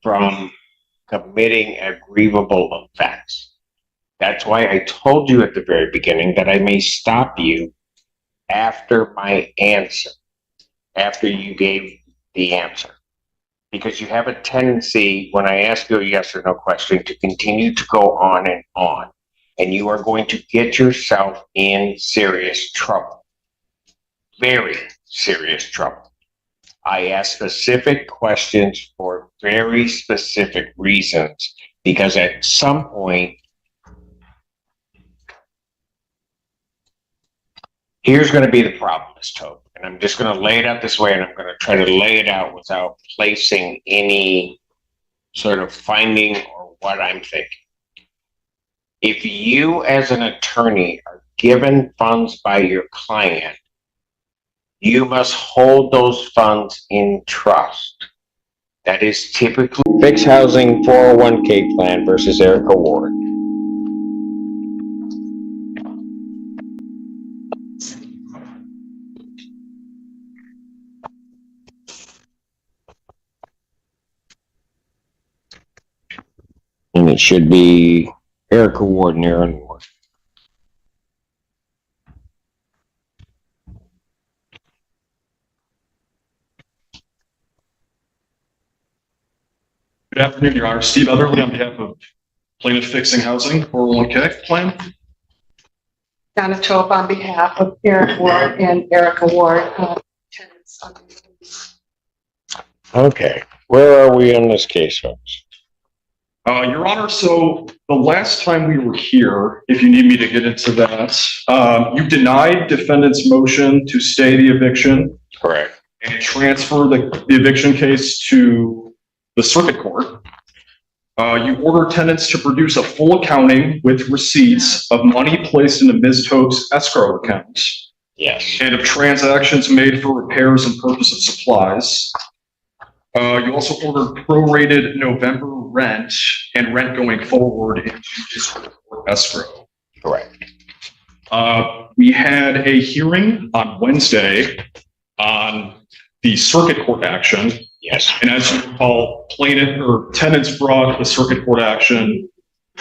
from committing a grievable offense. That's why I told you at the very beginning that I may stop you after my answer, after you gave the answer. Because you have a tendency, when I ask you a yes or no question, to continue to go on. And you are going to get yourself in serious trouble. Very serious trouble. I ask specific questions for very specific reasons, because at some point, here's going to be the problem, Ms. Tope, and I'm just going to lay it out this way, and I'm going to try to lay it out without placing any sort of finding or what I'm thinking. If you as an attorney are given funds by your client, you must hold those funds in trust. That is typically Fixed Housing 401k plan versus Erica Ward. And it should be Erica Ward and Aaron Ward. Good afternoon, Your Honor. Steve Otherly on behalf of Plaintiff Fixing Housing 401k plan. Donna Tope on behalf of Aaron Ward and Erica Ward. Tenants on the lease. Okay, where are we on this case, folks? Your Honor, so the last time we were here, if you need me to get into that, you denied defendant's motion to stay the eviction. Correct. And transfer the eviction case to the circuit court. You ordered tenants to produce a full accounting with receipts of money placed into Ms. Tope's escrow account. Yes. And of transactions made for repairs and purchase of supplies. You also ordered prorated November rent and rent going forward into circuit court escrow. Correct. We had a hearing on Wednesday on the circuit court action. Yes. And as you recall, plaintiff or tenants brought the circuit court action.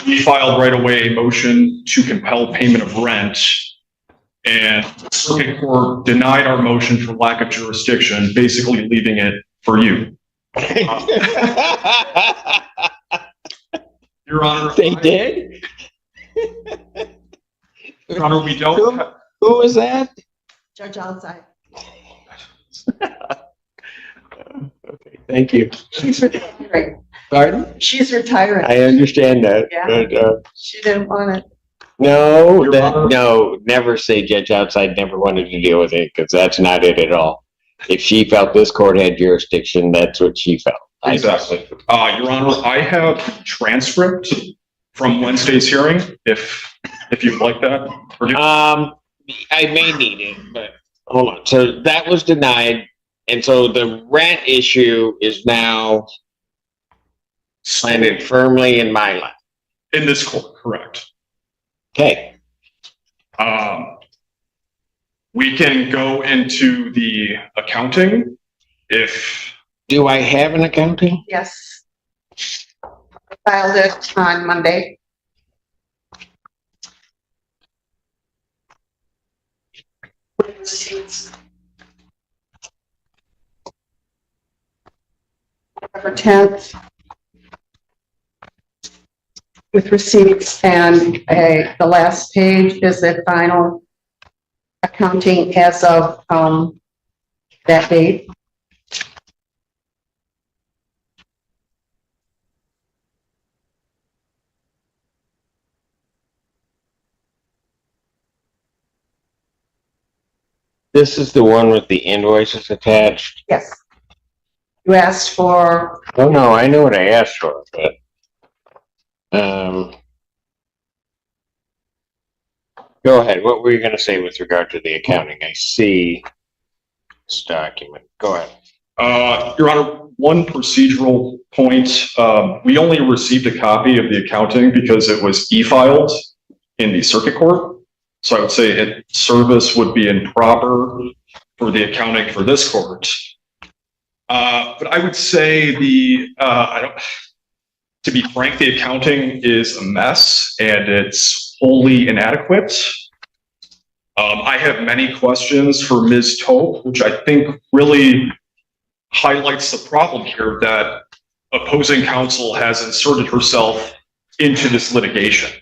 We filed right away a motion to compel payment of rent, and the circuit court denied our motion for lack of jurisdiction, basically leaving it for you. Your Honor, They did? Your Honor, we don't. Who was that? Judge outside. Okay, thank you. She's retiring. Pardon? She's retiring. I understand that. Yeah. But, She didn't want it. no, Your Honor. no, never say Judge Outside never wanted to deal with it, because that's not it at all. If she felt this court had jurisdiction, that's what she felt. Exactly. Your Honor, I have a transcript from Wednesday's hearing, if you'd like that. I may need it, but hold on. So that was denied, and so the rent issue is now planted firmly in my lap. In this court, correct. Okay. We can go into the accounting if. Do I have an accounting? Yes. I filed it on Monday. With receipts. November 10th. With receipts, and the last page is the final accounting as of that date. This is the one with the invoices attached. Yes. You asked for, Oh, no, I know what I asked for, but, go ahead. What were you going to say with regard to the accounting? I see this document. Go ahead. Your Honor, one procedural point. We only received a copy of the accounting because it was e-filed in the circuit court. So I would say service would be improper for the accounting for this court. But I would say to be frank, the accounting is a mess and it's wholly inadequate. I have many questions for Ms. Tope, which I think really highlights the problem here that opposing counsel has inserted herself into this litigation.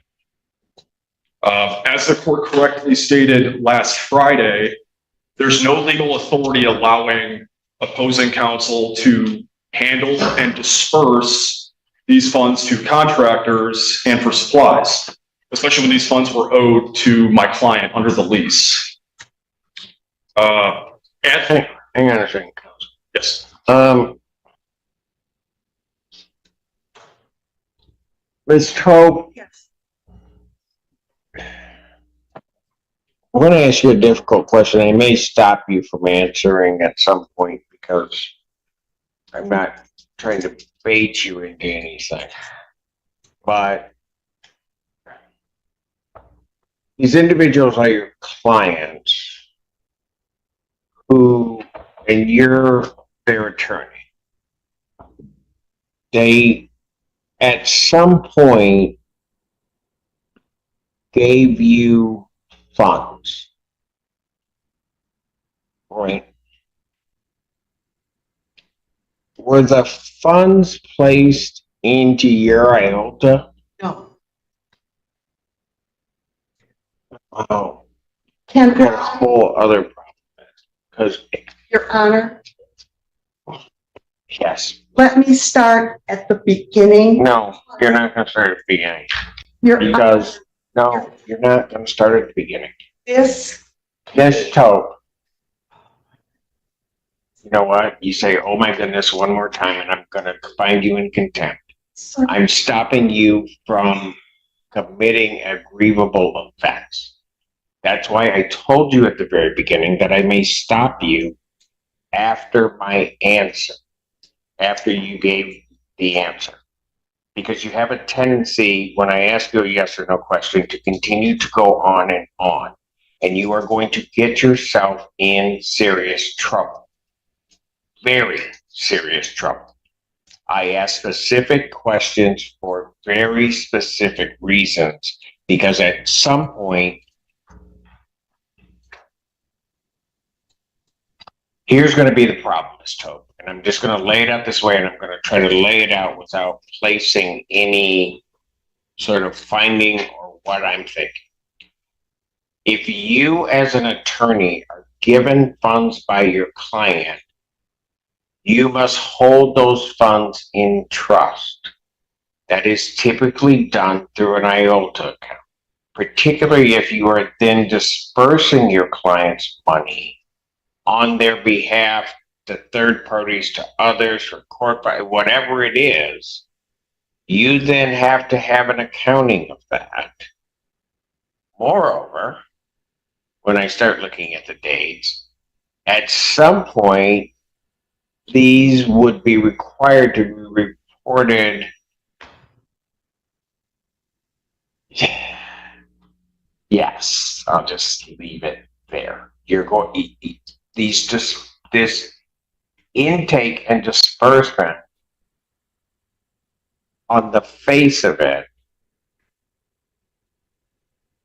As the court correctly stated last Friday, there's no legal authority allowing opposing counsel to handle and disperse these funds to contractors and for supplies, especially when these funds were owed to my client under the lease. Hang on a second, counsel. Yes. Ms. Tope, Yes. I'm going to ask you a difficult question. I may stop you from answering at some point because I'm not trying to bait you into anything. But these individuals are your clients who, and you're their attorney. They, at some point, gave you funds, right? Were the funds placed into your IOTA? No. Oh, Can, got a whole other problem. Because, Your Honor, yes, let me start at the beginning. no, you're not going to start at the beginning. Your Because, no, you're not going to start at the beginning. this Ms. Tope, you know what? You say, oh my goodness, one more time, and I'm going to find you in contempt. I'm stopping you from committing a grievable offense. That's why I told you at the very beginning that I may stop you after my answer, after you gave the answer. Because you have a tendency, when I ask you a yes or no question, to continue to go on and on. And you are going to get yourself in serious trouble. Very serious trouble. I ask specific questions for very specific reasons, because at some point, here's going to be the problem, Ms. Tope, and I'm just going to lay it out this way, and I'm going to try to lay it out without placing any sort of finding or what I'm thinking. If you, as an attorney, are given funds by your client, you must hold those funds in trust. That is typically done through an IOTA account, particularly if you are then dispersing your client's money on their behalf to third parties, to others, or corporate, whatever it is. You then have to have an accounting of that. Moreover, when I start looking at the dates, at some point, these would be required to be reported. Yes, I'll just leave it there. You're going, this intake and disbursement, on the face of it,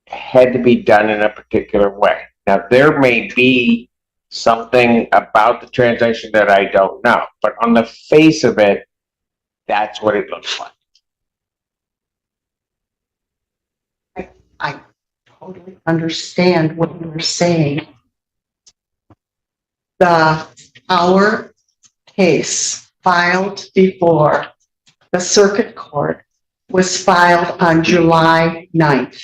had to be done in a particular way. Now, there may be something about the transaction that I don't know, but on the face of it, that's what it looks like. I totally understand what you're saying. Our case filed before the circuit court was filed on July 9th.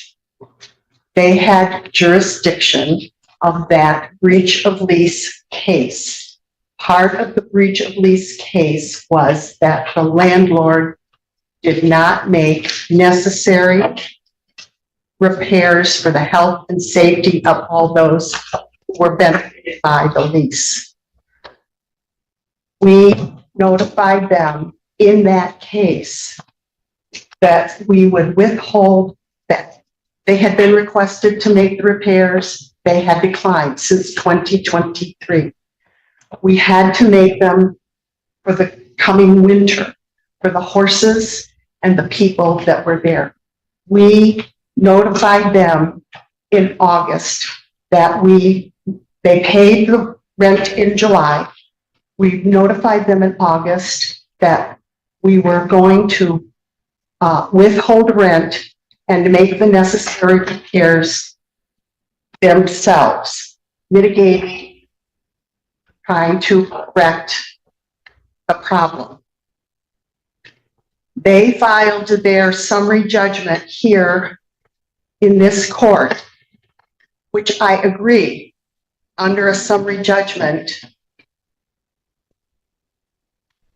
They had jurisdiction of that breach of lease case. Part of the breach of lease case was that the landlord did not make necessary repairs for the health and safety of all those who were benefited by the lease. We notified them in that case that we would withhold that. They had been requested to make the repairs. They had declined since 2023. We had to make them for the coming winter, for the horses and the people that were there. We notified them in August that they paid the rent in July. We notified them in August that we were going to withhold rent and to make the necessary repairs themselves, mitigating, trying to correct the problem. They filed their summary judgment here in this court, which I agree, under a summary judgment,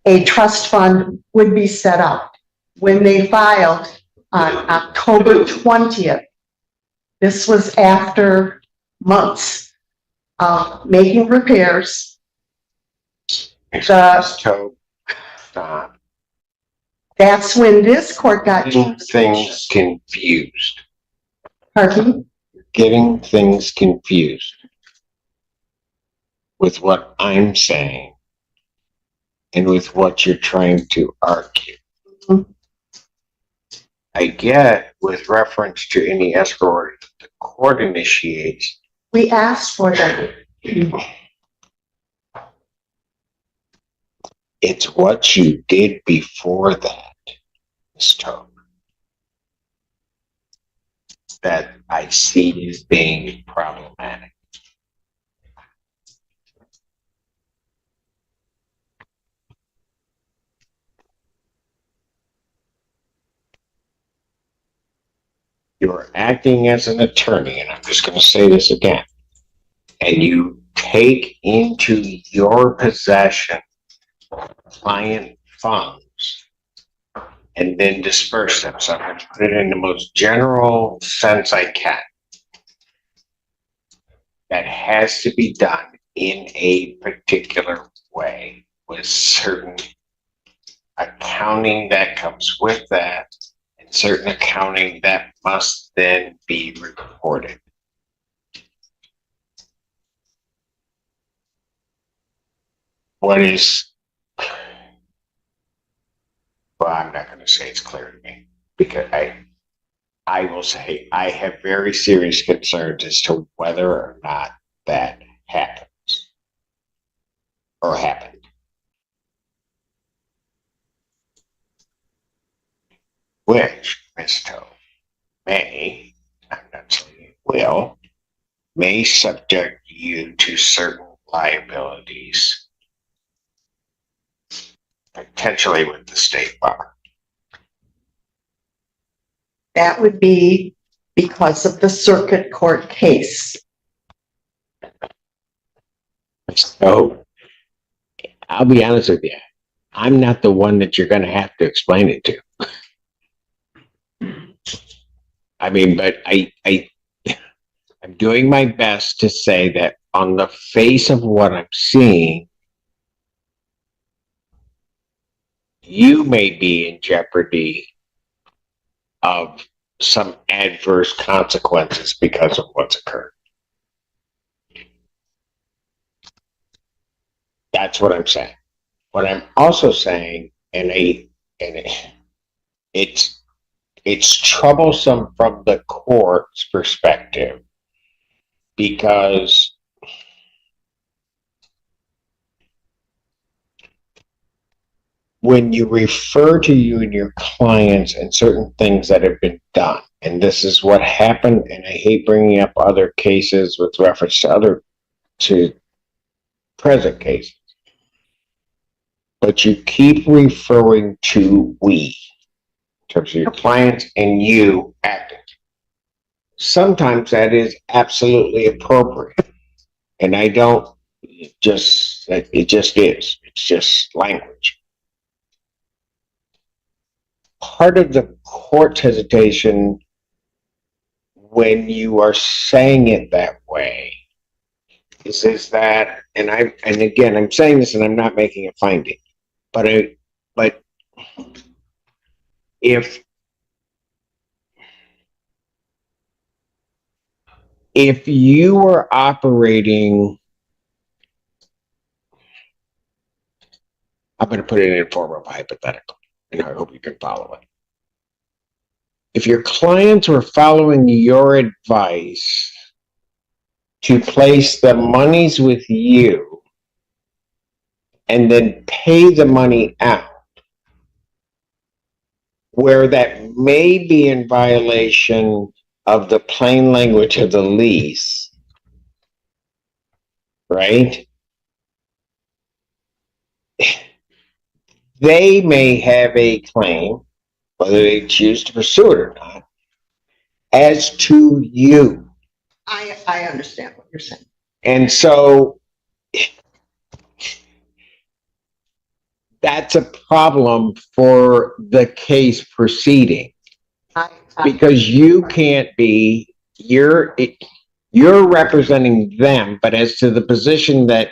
a trust fund would be set up. When they filed on October 20th, this was after months of making repairs. Stop. That's when this court got Getting things confused. Pardon? Getting things confused with what I'm saying and with what you're trying to argue. Mhm. I get with reference to any escrow order that the court initiates. We asked for them. It's what you did before that, Ms. Tobe, that I see as being problematic. You're acting as an attorney, and I'm just going to say this again, and you take into your possession client funds and then disperse them. So I'm going to put it in the most general sense I can. That has to be done in a particular way with certain accounting that comes with that and certain accounting that must then be recorded. What is, well, I'm not going to say it's clear to me because I will say I have very serious concerns as to whether or not that happens or happened. Which, Ms. Toe, may, I'm not saying it will, may subject you to certain liabilities, potentially with the state bar. That would be because of the circuit court case. So, I'll be honest with you. I'm not the one that you're going to have to explain it to. I mean, but I'm doing my best to say that on the face of what I'm seeing, you may be in jeopardy of some adverse consequences because of what's occurred. That's what I'm saying. What I'm also saying, it's troublesome from the court's perspective because when you refer to you and your clients and certain things that have been done, and this is what happened, and I hate bringing up other cases with reference to present cases, but you keep referring to we, in terms of your clients and you acting. Sometimes that is absolutely appropriate, and I don't it just is. It's just language. Part of the court's hesitation when you are saying it that way is that, and again, I'm saying this and I'm not making a finding, but if you were operating I'm going to put it in form of a hypothetical, and I hope you can follow it. If your clients were following your advice to place the monies with you and then pay the money out, where that may be in violation of the plain language of the lease, right? They may have a claim, whether they choose to pursue it or not, as to you. I understand what you're saying. And so that's a problem for the case proceeding, because you can't be, you're representing them, but as to the position that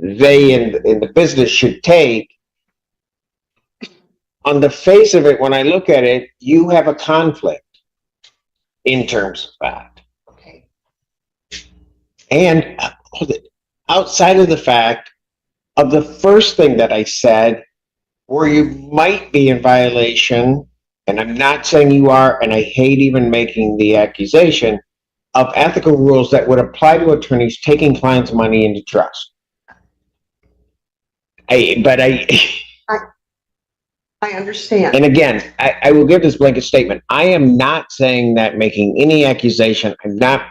they in the business should take, on the face of it, when I look at it, you have a conflict in terms of that. Okay. And outside of the fact of the first thing that I said, where you might be in violation, and I'm not saying you are, and I hate even making the accusation, of ethical rules that would apply to attorneys taking clients' money into trust. I understand. And again, I will give this blanket statement. I am not saying that making any accusation. I'm not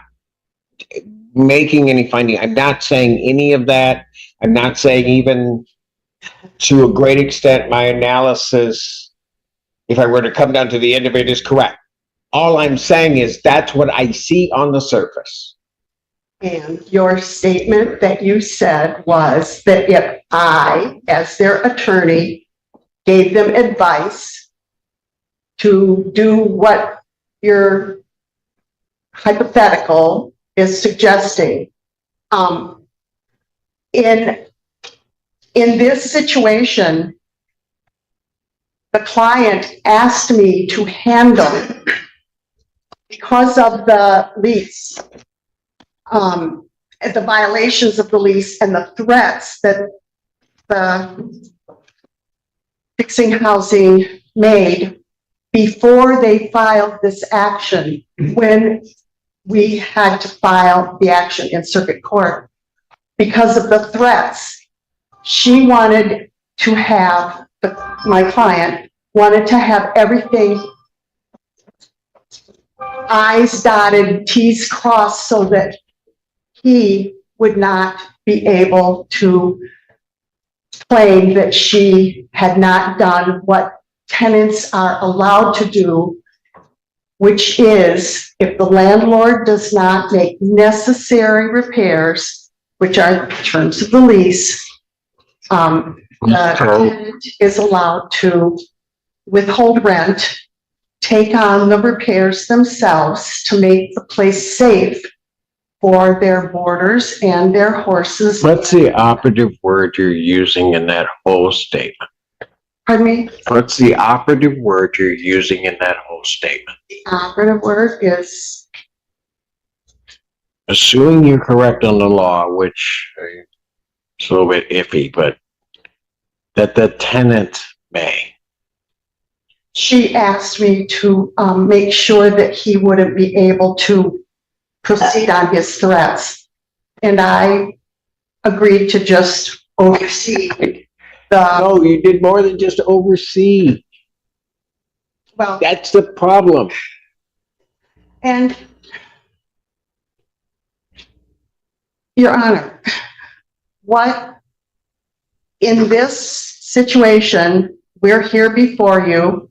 making any finding. I'm not saying any of that. I'm not saying even to a great extent my analysis, if I were to come down to the end of it, is correct. All I'm saying is that's what I see on the surface. And your statement that you said was that if I, as their attorney, gave them advice to do what your hypothetical is suggesting, in this situation, the client asked me to handle, because of the lease, the violations of the lease and the threats that the Fixing Housing made before they filed this action, when we had to file the action in circuit court. Because of the threats, she wanted to have, my client wanted to have everything I's dotted, T's crossed, so that he would not be able to claim that she had not done what tenants are allowed to do, which is, if the landlord does not make necessary repairs, which are the terms of the lease, the tenant is allowed to withhold rent, take on the repairs themselves to make the place safe for their boarders and their horses. What's the operative word you're using in that whole statement? Pardon me? What's the operative word you're using in that whole statement? The operative word is, Assuming you're correct on the law, which is a little bit iffy, but that the tenant may. she asked me to make sure that he wouldn't be able to proceed on his threats. And I agreed to just oversee the, No, you did more than just oversee. well, That's the problem. and Your Honor, what, in this situation, we're here before you.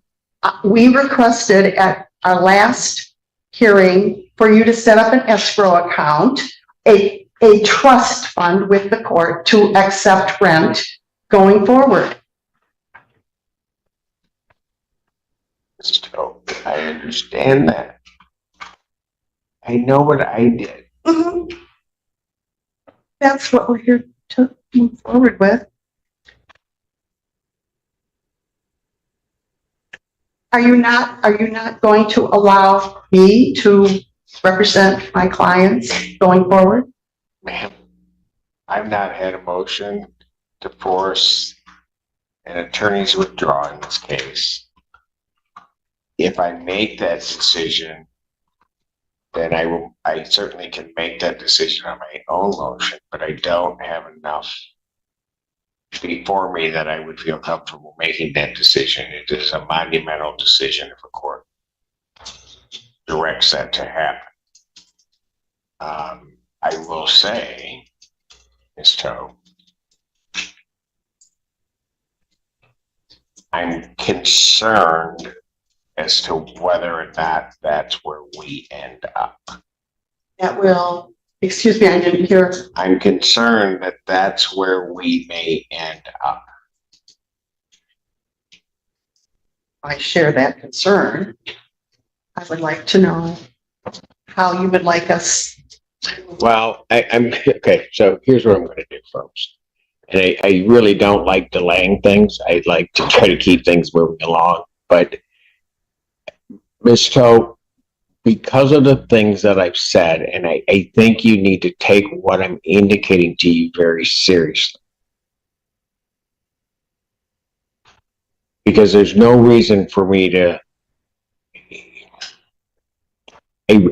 We requested at our last hearing for you to set up an escrow account, a trust fund with the court to accept rent going forward. So I understand that. I know what I did. That's what we're here to move forward with. Are you not going to allow me to represent my clients going forward? Ma'am, I've not had a motion to force and attorneys withdraw in this case, if I make that decision, then I certainly can make that decision on my own motion, but I don't have enough before me that I would feel comfortable making that decision. It is a monumental decision if a court directs that to happen. I will say, Ms. Toe, I'm concerned as to whether or not that's where we end up. That will, excuse me, I didn't hear. I'm concerned that that's where we may end up. I share that concern. I would like to know how you would like us. Well, I'm okay. So here's what I'm going to do, folks. And I really don't like delaying things. I'd like to try to keep things moving along. But Ms. Toe, because of the things that I've said, and I think you need to take what I'm indicating to you very seriously. Because there's no reason for me to,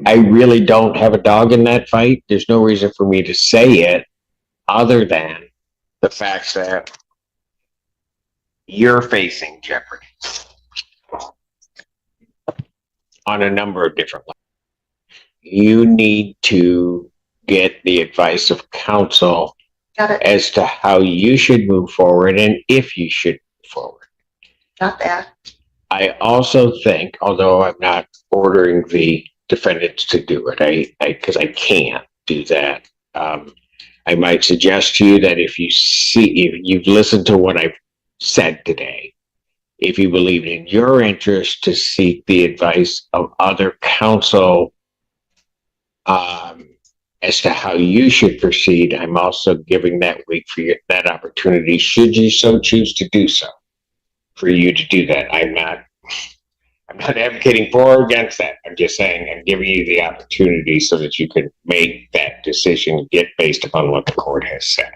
I really don't have a dog in that fight. There's no reason for me to say it other than the fact that you're facing jeopardy on a number of different levels. You need to get the advice of counsel as to how you should move forward and if you should move forward. Got that. I also think, although I'm not ordering the defendants to do it, because I can't do that. I might suggest to you that if you've listened to what I've said today, if you believe in your interest to seek the advice of other counsel as to how you should proceed, I'm also giving that week for you that opportunity, should you so choose to do so, for you to do that. I'm not advocating for or against that. I'm just saying I'm giving you the opportunity so that you can make that decision based upon what the court has said.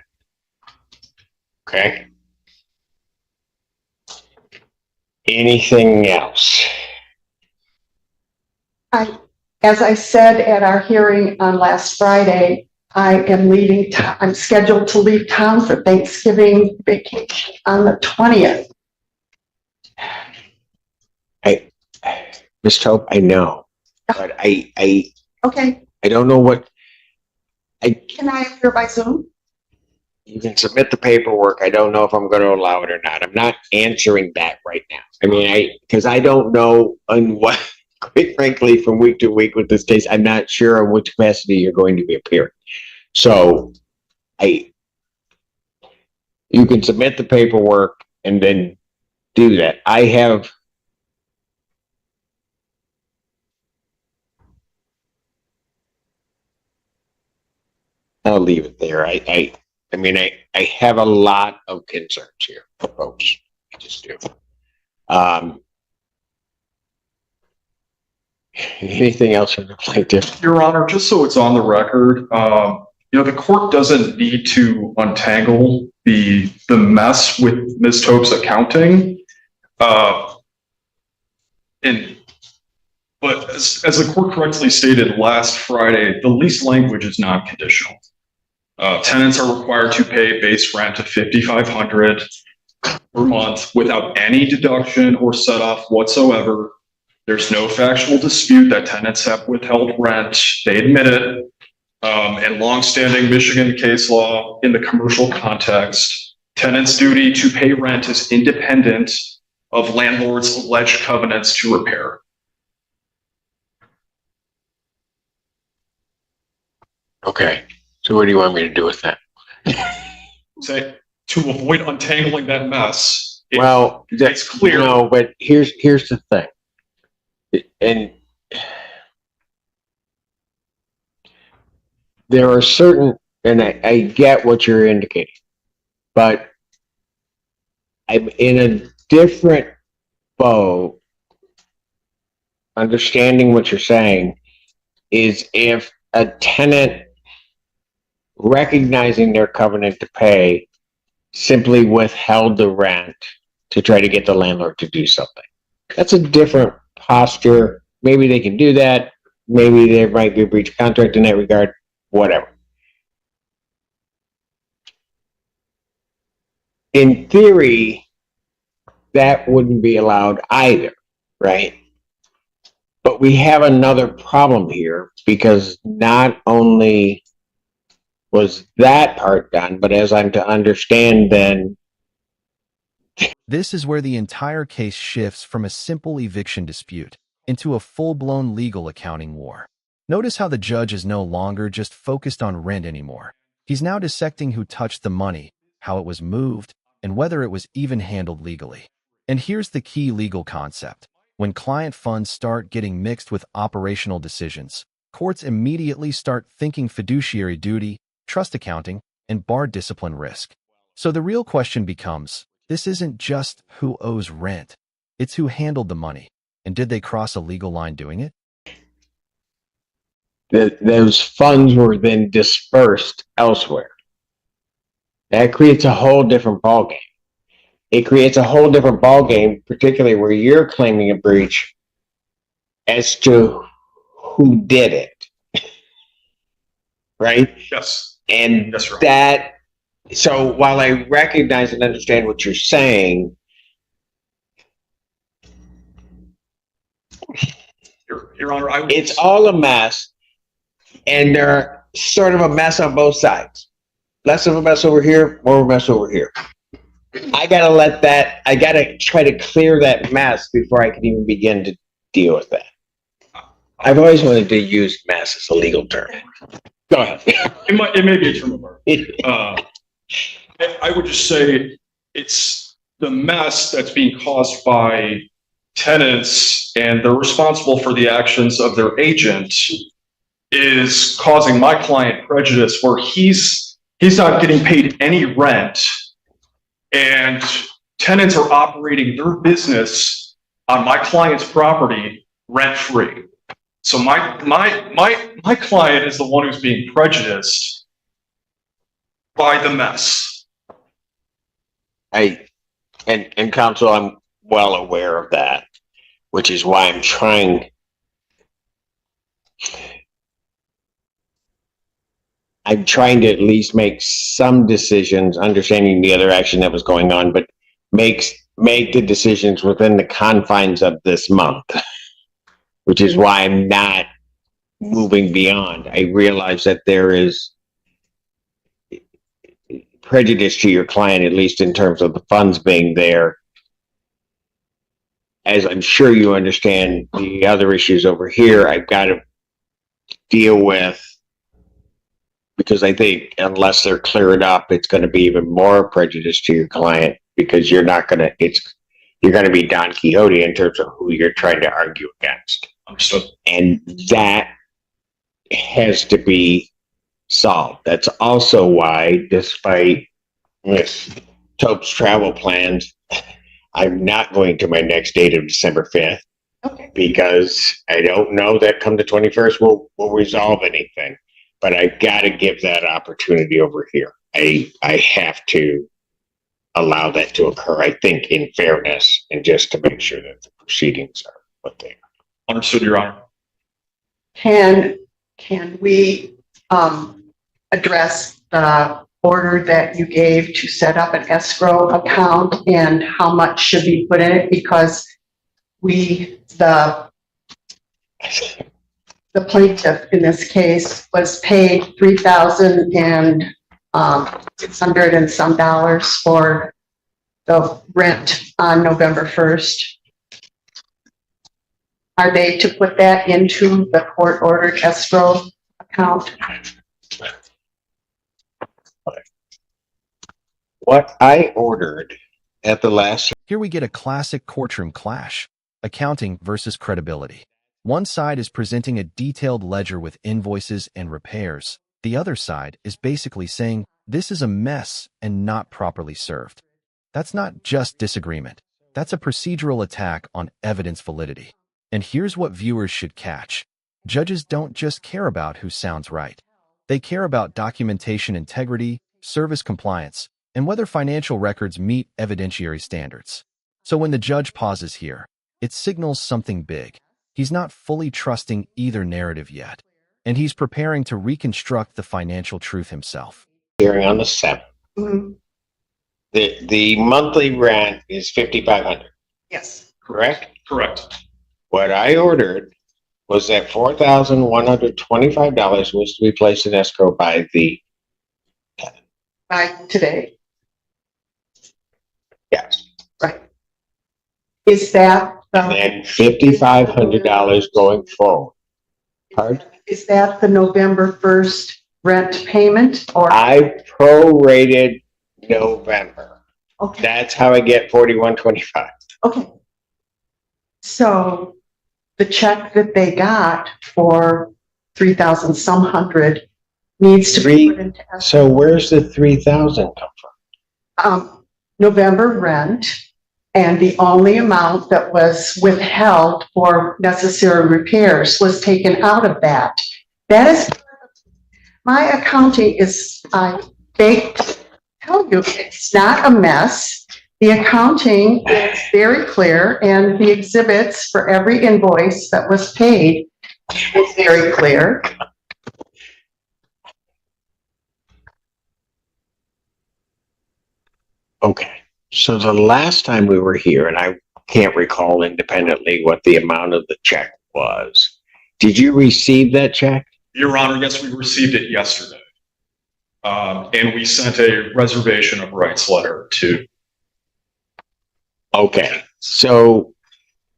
Okay? Anything else? As I said at our hearing on last Friday, I'm scheduled to leave town for Thanksgiving vacation on the 20th. Ms. Tope, I know, but Okay, I don't know what, can I appear by Zoom? you can submit the paperwork. I don't know if I'm going to allow it or not. I'm not answering that right now. I mean, because I don't know on what, quite frankly, from week to week with this case, I'm not sure on which capacity you're going to be appearing. So you can submit the paperwork and then do that. I'll leave it there. I mean, I have a lot of concerns here, folks. I just do. Anything else from the plaintiff? Your Honor, just so it's on the record, the court doesn't need to untangle the mess with Ms. Tope's accounting. But as the court correctly stated last Friday, the lease language is not conditional. Tenants are required to pay base rent of $5,500 per month without any deduction or set off whatsoever. There's no factual dispute that tenants have withheld rent. They admit it. And longstanding Michigan case law in the commercial context, tenants' duty to pay rent is independent of landlord's alleged covenants to repair. Okay. So what do you want me to do with that? Say, to avoid untangling that mess. Well, that's clear. No, but here's the thing. And there are certain, and I get what you're indicating, but I'm in a different boat. Understanding what you're saying is if a tenant recognizing their covenant to pay simply withheld the rent to try to get the landlord to do something. That's a different posture. Maybe they can do that. Maybe there might be a breach of contract in that regard, whatever. In theory, that wouldn't be allowed either, right? But we have another problem here because not only was that part done, but as I'm to understand then, This is where the entire case shifts from a simple eviction dispute into a full-blown legal accounting war. Notice how the judge is no longer just focused on rent anymore. He's now dissecting who touched the money, how it was moved, and whether it was even handled legally. And here's the key legal concept. When client funds start getting mixed with operational decisions, courts immediately start thinking fiduciary duty, trust accounting, and bar discipline risk. So the real question becomes, this isn't just who owes rent. It's who handled the money. And did they cross a legal line doing it? those funds were then dispersed elsewhere. That creates a whole different ballgame. It creates a whole different ballgame, particularly where you're claiming a breach as to who did it. Right? Yes. And That's right. that, so while I recognize and understand what you're saying, Your Honor, I would. it's all a mess, and they're sort of a mess on both sides. Less of a mess over here, more of a mess over here. I gotta try to clear that mess before I can even begin to deal with that. I've always wanted to use mess as a legal term. Go ahead. It may be a term of art. I would just say it's the mess that's being caused by tenants, and they're responsible for the actions of their agent, is causing my client prejudice where he's not getting paid any rent, and tenants are operating their business on my client's property rent-free. So my client is the one who's being prejudiced by the mess. And counsel, I'm well aware of that, which is why I'm trying to at least make some decisions, understanding the other action that was going on, but make the decisions within the confines of this month, which is why I'm not moving beyond. I realize that there is prejudice to your client, at least in terms of the funds being there. As I'm sure you understand, the other issues over here, I've got to deal with, because I think unless they're cleared up, it's going to be even more prejudice to your client, because you're going to be Don Quixote in terms of who you're trying to argue against. Understood. And that has to be solved. That's also why, despite Miss Tope's travel plans, I'm not going to my next date of December 5th. Okay. Because I don't know that come the 21st we'll resolve anything. But I've got to give that opportunity over here. I have to allow that to occur, I think, in fairness, and just to make sure that the proceedings are what they are. Understood, Your Honor. Can we address the order that you gave to set up an escrow account and how much should be put in it? Because the plaintiff in this case was paid $3,600 and some dollars for the rent on November 1st. Are they to put that into the court-ordered escrow account? What I ordered at the last... Here we get a classic courtroom clash, accounting versus credibility. One side is presenting a detailed ledger with invoices and repairs. The other side is basically saying, this is a mess and not properly served. That's not just disagreement. That's a procedural attack on evidence validity. And here's what viewers should catch. Judges don't just care about who sounds right. They care about documentation integrity, service compliance, and whether financial records meet evidentiary standards. So when the judge pauses here, it signals something big. He's not fully trusting either narrative yet, and he's preparing to reconstruct the financial truth himself. Hearing on the 7th. Mhm. The monthly rent is $5,500, Yes. correct? Correct. What I ordered was that $4,125 was to be placed in escrow by the tenant. By today, Yes. right? Is that, And $5,500 going forward. Pardon? is that the November 1st rent payment or? I prorated November. Okay, That's how I get $4,125. okay. So the check that they got for 3,000 some hundred needs to be put into escrow. So where's the 3,000 come from? November rent, and the only amount that was withheld for necessary repairs was taken out of that. That is, my accounting is, I beg to tell you, it's not a mess. The accounting is very clear, and the exhibits for every invoice that was paid is very clear. Okay. So the last time we were here, and I can't recall independently what the amount of the check was. Did you receive that check? Your Honor, yes, we received it yesterday. And we sent a reservation of rights letter to. Okay. So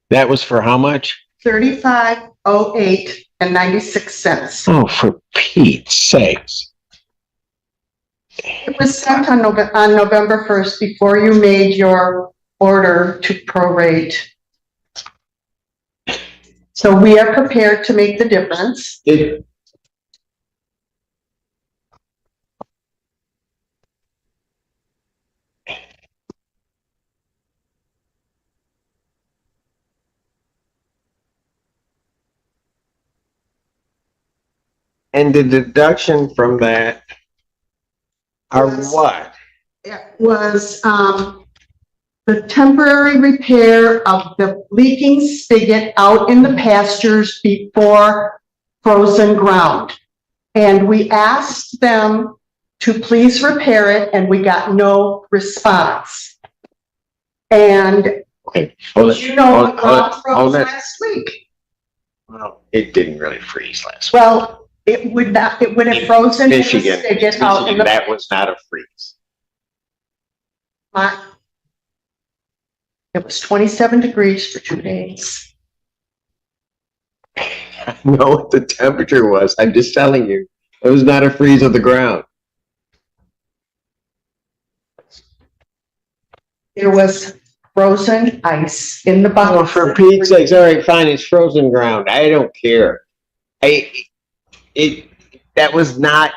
that was for how much? 3508 and 96 cents. Oh, for Pete's sakes. It was sent on November 1st before you made your order to prorate. So we are prepared to make the difference. And the deduction from that are what? It was the temporary repair of the leaking spigot out in the pastures before frozen ground. And we asked them to please repair it, and we got no response. And you know, the ground froze last week. Well, it didn't really freeze last week. Well, it would not, it would have frozen in the Michigan, spigot out in the. that was not a freeze. It was 27 degrees for 2 days. I know what the temperature was. I'm just telling you, it was not a freeze of the ground. There was frozen ice in the bucket. Oh, for Pete's sakes, all right, fine, it's frozen ground. I don't care. That was not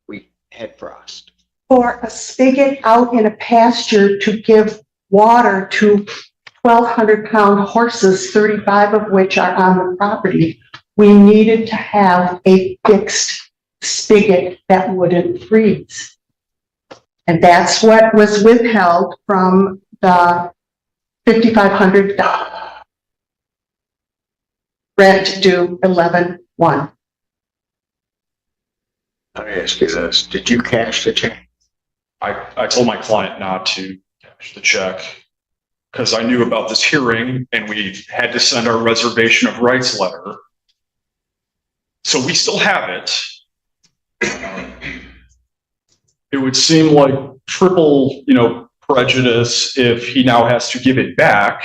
we had frost. For a spigot out in a pasture to give water to 1,200-pound horses, 35 of which are on the property, we needed to have a fixed spigot that wouldn't freeze. And that's what was withheld from the $5,500 rent due 11/1. Let me ask you this. Did you cash the check? I told my client not to cash the check because I knew about this hearing and we had to send our reservation of rights letter. So we still have it. It would seem like triple, prejudice if he now has to give it back.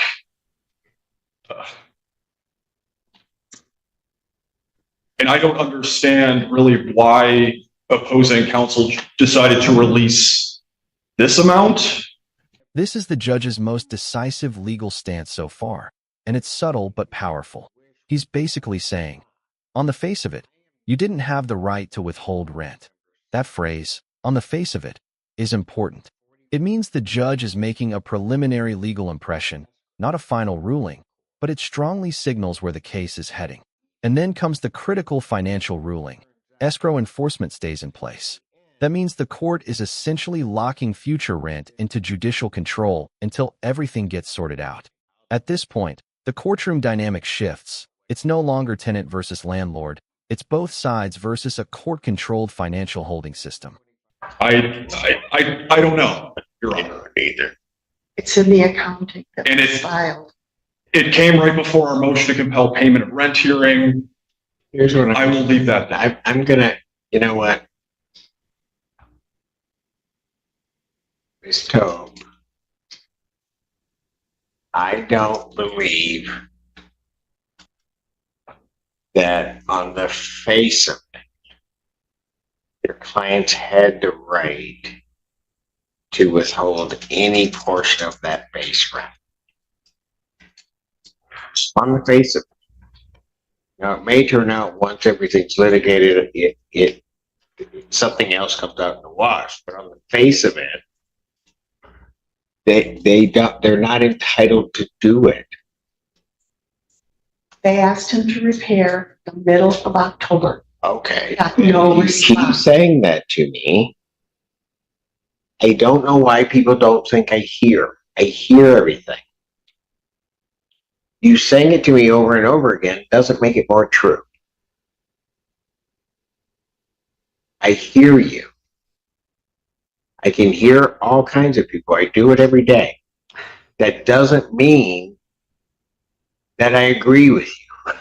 And I don't understand really why opposing counsel decided to release this amount. This is the judge's most decisive legal stance so far, and it's subtle but powerful. He's basically saying, on the face of it, you didn't have the right to withhold rent. That phrase, on the face of it, is important. It means the judge is making a preliminary legal impression, not a final ruling, but it strongly signals where the case is heading. And then comes the critical financial ruling. Escrow enforcement stays in place. That means the court is essentially locking future rent into judicial control until everything gets sorted out. At this point, the courtroom dynamic shifts. It's no longer tenant versus landlord. It's both sides versus a court-controlled financial holding system. I don't know, Your I Honor. don't either. It's in the accounting that And was it- filed. It came right before our motion to compel payment of rent hearing. Here's what I will leave that. I'm gonna, you know what? Ms. Tobe, I don't believe that on the face of it, your clients had the right to withhold any portion of that base rent. On the face of it. Now, it may turn out once everything's litigated, something else comes out in the wash, but on the face of it, they're not entitled to do it. They asked him to repair the middle of October. Okay. Got no You keep response. saying that to me. I don't know why people don't think I hear. I hear everything. You saying it to me over and over again doesn't make it more true. I hear you. I can hear all kinds of people. I do it every day. That doesn't mean that I agree with you.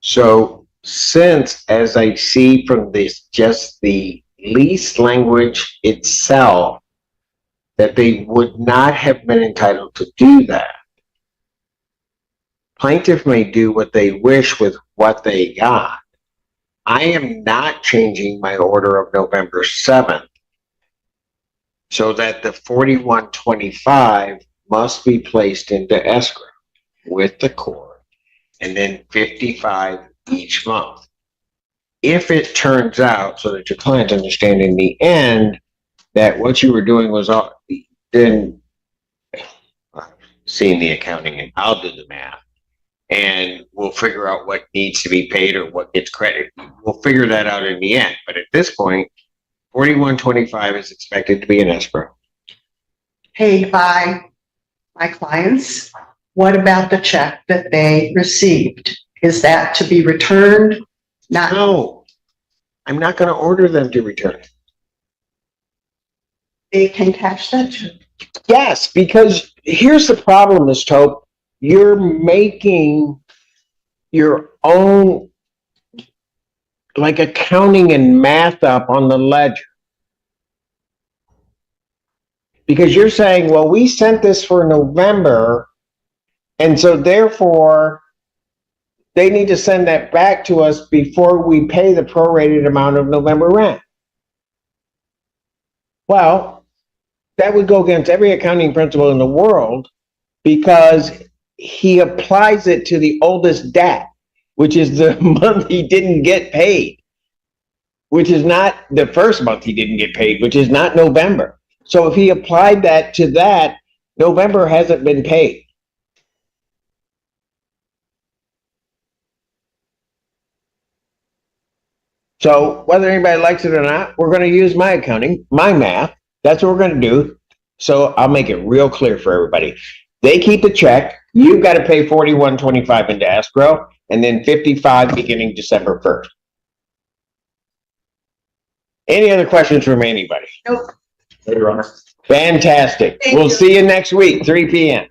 So, since, as I see from this, just the lease language itself, that they would not have been entitled to do that. Plaintiff may do what they wish with what they got. I am not changing my order of November 7th so that the 4125 must be placed into escrow with the court and then 55 each month. If it turns out, so that your clients understand in the end that what you were doing was all, then seeing the accounting and I'll do the math. And we'll figure out what needs to be paid or what gets credited. We'll figure that out in the end. But at this point, 4125 is expected to be in escrow. Paid by my clients. What about the check that they received? Is that to be returned? Not, No, I'm not going to order them to return it. they can cash that check. Yes, because here's the problem, Ms. Tope. You're making your own like accounting and math up on the ledger. Because you're saying, well, we sent this for November, and so therefore they need to send that back to us before we pay the prorated amount of November rent. Well, that would go against every accounting principle in the world because he applies it to the oldest debt, which is the month he didn't get paid, which is not the first month he didn't get paid, which is not November. So if he applied that to that, November hasn't been paid. So whether anybody likes it or not, we're going to use my accounting, my math. That's what we're going to do. So I'll make it real clear for everybody. They keep the check. You've got to pay 4125 into escrow and then 55 beginning December 1st. Any other questions from anybody? Nope. Your Honor. Fantastic. Thank We'll you. see you next week, 3 p.m.